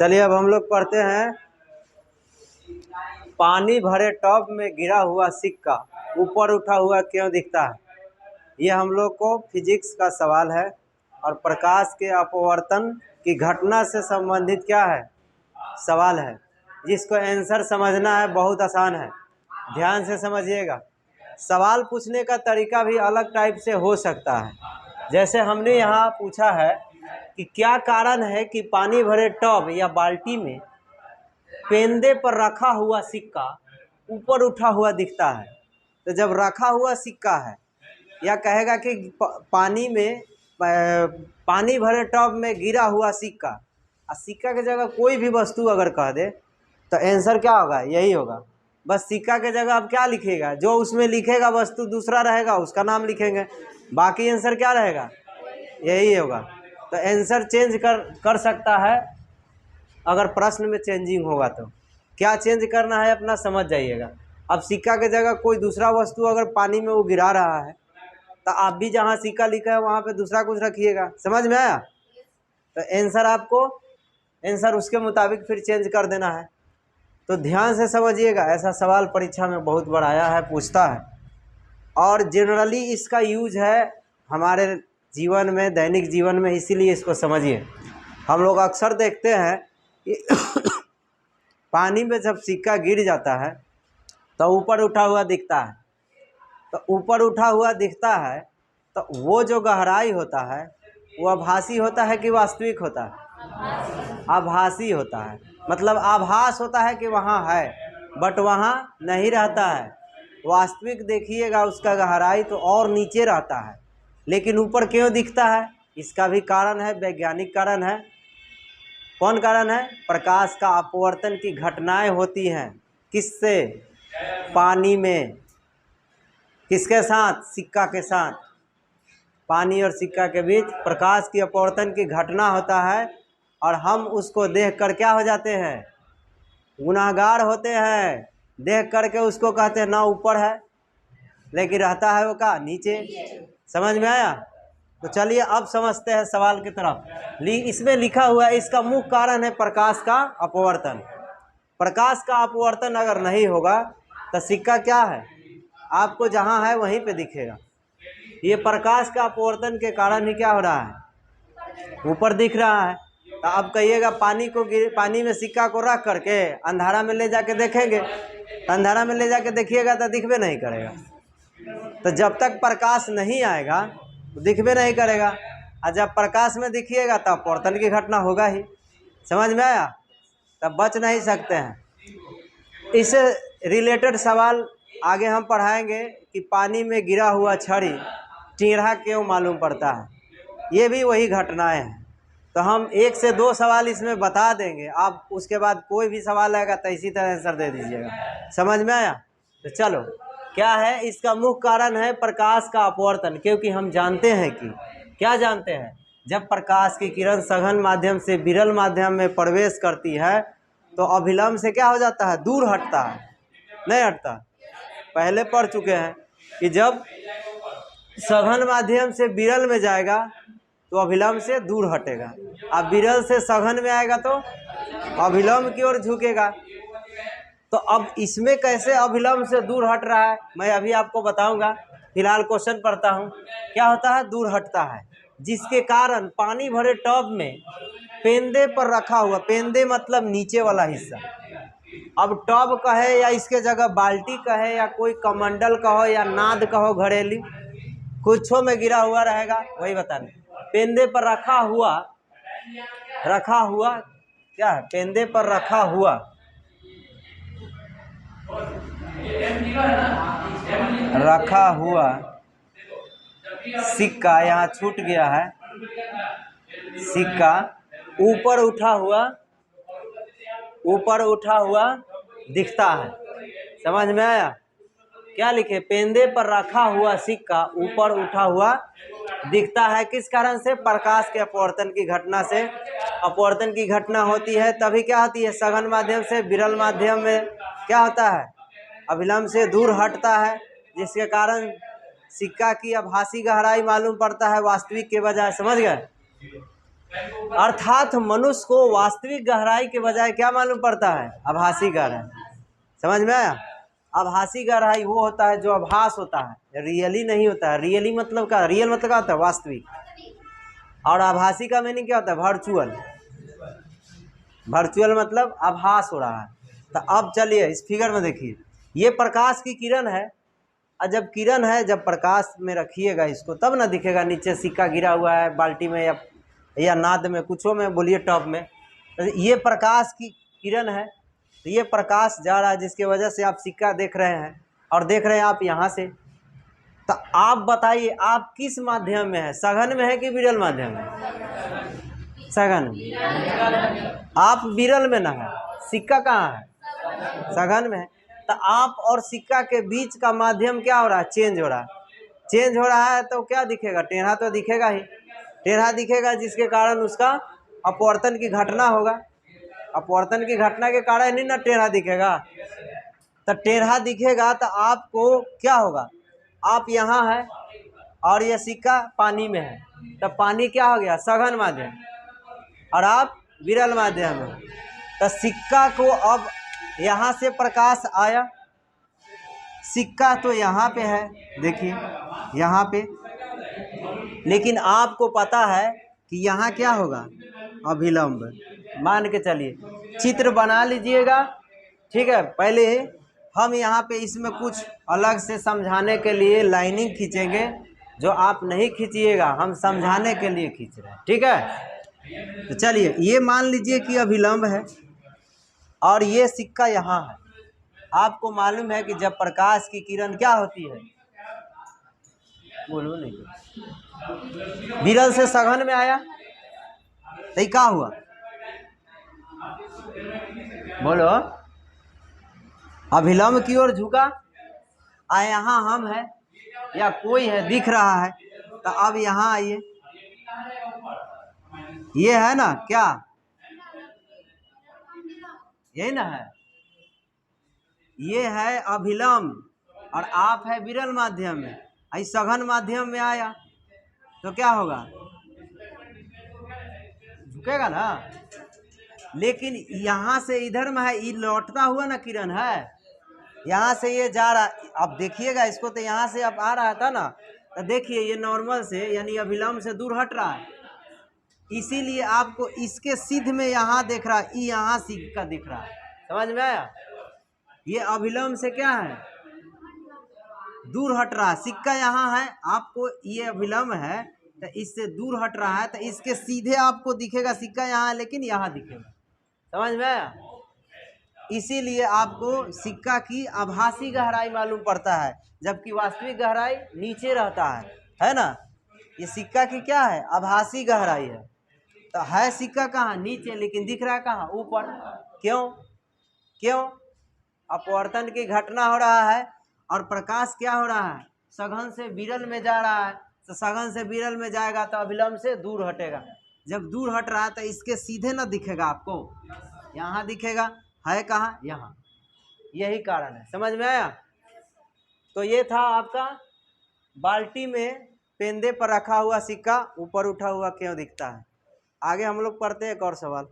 चलिए अब हम लोग पढ़ते हैं। पानी भरे टब में गिरा हुआ सिक्का ऊपर उठा हुआ क्यों दिखता है। ये हम लोग को फिजिक्स का सवाल है और प्रकाश के अपवर्तन की घटना से संबंधित क्या है, सवाल है, जिसको आंसर समझना है। बहुत आसान है, ध्यान से समझिएगा। सवाल पूछने का तरीका भी अलग टाइप से हो सकता है। जैसे हमने यहाँ पूछा है कि क्या कारण है कि पानी भरे टब या बाल्टी में पेंदे पर रखा हुआ सिक्का ऊपर उठा हुआ दिखता है। तो जब रखा हुआ सिक्का है, या कहेगा कि पानी भरे टब में गिरा हुआ सिक्का, और सिक्का की जगह कोई भी वस्तु अगर कह दे तो आंसर क्या होगा, यही होगा। बस सिक्का के जगह अब क्या लिखेगा, जो उसमें लिखेगा वस्तु दूसरा रहेगा उसका नाम लिखेंगे, बाकी आंसर क्या रहेगा, यही होगा। तो आंसर चेंज कर सकता है अगर प्रश्न में चेंजिंग होगा। तो क्या चेंज करना है अपना समझ जाइएगा। अब सिक्का के जगह कोई दूसरा वस्तु अगर पानी में वो गिरा रहा है तो आप भी जहाँ सिक्का लिखा है वहाँ पे दूसरा कुछ रखिएगा। समझ में आया? तो आंसर आपको उसके मुताबिक फिर चेंज कर देना है। तो ध्यान से समझिएगा, ऐसा सवाल परीक्षा में बहुत बार आया है, पूछता है, और जनरली इसका यूज है हमारे जीवन में, दैनिक जीवन में, इसीलिए इसको समझिए। हम लोग अक्सर देखते हैं कि पानी में जब सिक्का गिर जाता है तो ऊपर उठा हुआ दिखता है। तो ऊपर उठा हुआ दिखता है तो वो जो गहराई होता है वो आभासी होता है कि वास्तविक होता है? आभासी होता है। मतलब आभास होता है कि वहाँ है, बट वहाँ नहीं रहता है। वास्तविक देखिएगा उसका गहराई तो और नीचे रहता है, लेकिन ऊपर क्यों दिखता है? इसका भी कारण है, वैज्ञानिक कारण है। कौन कारण है? प्रकाश का अपवर्तन की घटनाएं होती हैं। किससे? पानी में। किसके साथ? सिक्का के साथ। पानी और सिक्का के बीच प्रकाश की अपवर्तन की घटना होता है, और हम उसको देखकर क्या हो जाते हैं? गुनाहगार होते हैं। देख करके उसको कहते हैं ना ऊपर है, लेकिन रहता है वो का नीचे। समझ में आया? तो चलिए अब समझते हैं सवाल की तरफ। इसमें लिखा हुआ है इसका मुख्य कारण है प्रकाश का अपवर्तन। प्रकाश का अपवर्तन अगर नहीं होगा तो सिक्का क्या है, आपको जहाँ है वहीं पे दिखेगा। ये प्रकाश का अपवर्तन के कारण ही क्या हो रहा है, ऊपर दिख रहा है। तो अब कहिएगा पानी में सिक्का को रख करके अंधारा में ले जाके देखेंगे, तो अंधारा में ले जाके देखिएगा तो दिखबे नहीं करेगा। तो जब तक प्रकाश नहीं आएगा तो दिखबे नहीं करेगा, और जब प्रकाश में दिखिएगा तब अपवर्तन की घटना होगा ही। समझ में आया? तब बच नहीं सकते हैं। इससे रिलेटेड सवाल आगे हम पढ़ाएंगे कि पानी में गिरा हुआ छड़ी टेढ़ा क्यों मालूम पड़ता है। ये भी वही घटनाएं हैं। तो हम 1 से 2 सवाल इसमें बता देंगे, आप उसके बाद कोई भी सवाल आएगा तो इसी तरह आंसर दे दीजिएगा। समझ में आया? तो चलो, क्या है इसका मुख्य कारण है प्रकाश का अपवर्तन। क्योंकि हम जानते हैं कि क्या जानते हैं, जब प्रकाश की किरण सघन माध्यम से विरल माध्यम में प्रवेश करती है तो अभिलंब से क्या हो जाता है, दूर हटता है, नहीं हटता। पहले पढ़ चुके हैं कि जब सघन माध्यम से विरल में जाएगा तो अभिलंब से दूर हटेगा, अब विरल से सघन में आएगा तो अभिलंब की ओर झुकेगा। तो अब इसमें कैसे अभिलंब से दूर हट रहा है, मैं अभी आपको बताऊंगा। फिलहाल क्वेश्चन पढ़ता हूँ। क्या होता है, दूर हटता है, जिसके कारण पानी भरे टब में पेंदे पर रखा हुआ, पेंदे मतलब नीचे वाला हिस्सा, अब टब कहे या इसके जगह बाल्टी कहे या कोई कमंडल कहो या नाद कहो, घड़ेली कुछों में गिरा हुआ रहेगा, वही बताने। पेंदे पर रखा हुआ क्या है, पेंदे पर रखा हुआ सिक्का, यहाँ छूट गया है, सिक्का ऊपर उठा हुआ दिखता है। समझ में आया? क्या लिखे, पेंदे पर रखा हुआ सिक्का ऊपर उठा हुआ दिखता है। किस कारण से? प्रकाश के अपवर्तन की घटना से। अपवर्तन की घटना होती है तभी क्या होती है, सघन माध्यम से विरल माध्यम में क्या होता है, अभिलंब से दूर हटता है, जिसके कारण सिक्का की आभासी गहराई मालूम पड़ता है वास्तविक के बजाय। समझ गए? अर्थात मनुष्य को वास्तविक गहराई के बजाय क्या मालूम पड़ता है? आभासी गहराई। समझ में आया? आभासी गहराई वो होता है जो आभास होता है, रियली नहीं होता है। रियली मतलब क्या? रियल मतलब क्या होता है? वास्तविक। और आभासी का मीनिंग क्या होता है? वर्चुअल। वर्चुअल मतलब आभास हो रहा है। तो अब चलिए इस फिगर में देखिए, ये प्रकाश की किरण है। और जब किरण है, जब प्रकाश में रखिएगा इसको तब ना दिखेगा नीचे सिक्का गिरा हुआ है बाल्टी में या नाद में, कुछो में बोलिए, टॉप में। तो ये प्रकाश की किरण है। तो ये प्रकाश जा रहा है जिसके वजह से आप सिक्का देख रहे हैं, और देख रहे हैं आप यहाँ से। तो आप बताइए आप किस माध्यम में है? सघन में है कि विरल माध्यम में? सघन में। आप विरल में ना है, सिक्का कहाँ है? सघन में है। तो आप और सिक्का के बीच का माध्यम क्या हो रहा है? चेंज हो रहा है। चेंज हो रहा है तो क्या दिखेगा? टेढ़ा तो दिखेगा ही। टेढ़ा दिखेगा जिसके कारण उसका अपवर्तन की घटना होगा। अपवर्तन की घटना के कारण ही ना टेढ़ा दिखेगा। तो टेढ़ा दिखेगा तो आपको क्या होगा? आप यहाँ है और यह सिक्का पानी में है, तो पानी क्या हो गया? सघन माध्यम। और आप विरल माध्यम में। तो सिक्का को अब यहाँ से प्रकाश आया, सिक्का तो यहाँ पे है, देखिए यहाँ पे। लेकिन आपको पता है कि यहाँ क्या होगा? अभिलंब। मान के चलिए, चित्र बना लीजिएगा, ठीक है। पहले हम यहाँ पे इसमें कुछ अलग से समझाने के लिए लाइनिंग खींचेंगे, जो आप नहीं खींचिएगा, हम समझाने के लिए खींच रहे हैं, ठीक है। तो चलिए, ये मान लीजिए कि अभिलंब है और ये सिक्का यहाँ है। आपको मालूम है कि जब प्रकाश की किरण क्या होती है? बोलो नहीं। विरल से सघन में आया तो क्या हुआ? बोलो। अभिलंब की ओर झुका, यहाँ हम है या कोई है दिख रहा है। तो अब यहाँ आइए, ये है ना क्या? यही ना है? ये है अभिलंब और आप है विरल माध्यम में। आई सघन माध्यम में आया तो क्या होगा? झुकेगा ना। लेकिन यहाँ से इधर में है, ये लौटता हुआ ना किरण है, यहाँ से ये जा रहा। अब देखिएगा इसको, तो यहाँ से अब आ रहा था ना, तो देखिए ये नॉर्मल से यानी अभिलंब से दूर हट रहा है, इसीलिए आपको इसके सिद्ध में यहाँ देख रहा है, यहाँ सिक्का दिख रहा है। समझ में आया? ये अभिलंब से क्या है? दूर हट रहा है। सिक्का यहाँ है, आपको ये अभिलंब है तो इससे दूर हट रहा है, तो इसके सीधे आपको दिखेगा सिक्का यहाँ, लेकिन यहाँ दिखेगा। समझ में आया? इसीलिए आपको सिक्का की आभासी गहराई मालूम पड़ता है, जबकि वास्तविक गहराई नीचे रहता है ना। ये सिक्का की क्या है? आभासी गहराई है। तो है सिक्का कहाँ? नीचे, लेकिन दिख रहा है कहाँ? ऊपर। क्यों? क्यों? अपवर्तन की घटना हो रहा है और प्रकाश क्या हो रहा है? सघन से विरल में जा रहा है। तो सघन से विरल में जाएगा तो अभिलंब से दूर हटेगा। जब दूर हट रहा है तो इसके सीधे ना दिखेगा आपको, यहाँ दिखेगा। है कहाँ? यहाँ। यही कारण है। समझ में आया? तो ये था आपका बाल्टी में पेंदे पर रखा हुआ सिक्का ऊपर उठा हुआ क्यों दिखता है। आगे हम लोग पढ़ते हैं एक और सवाल।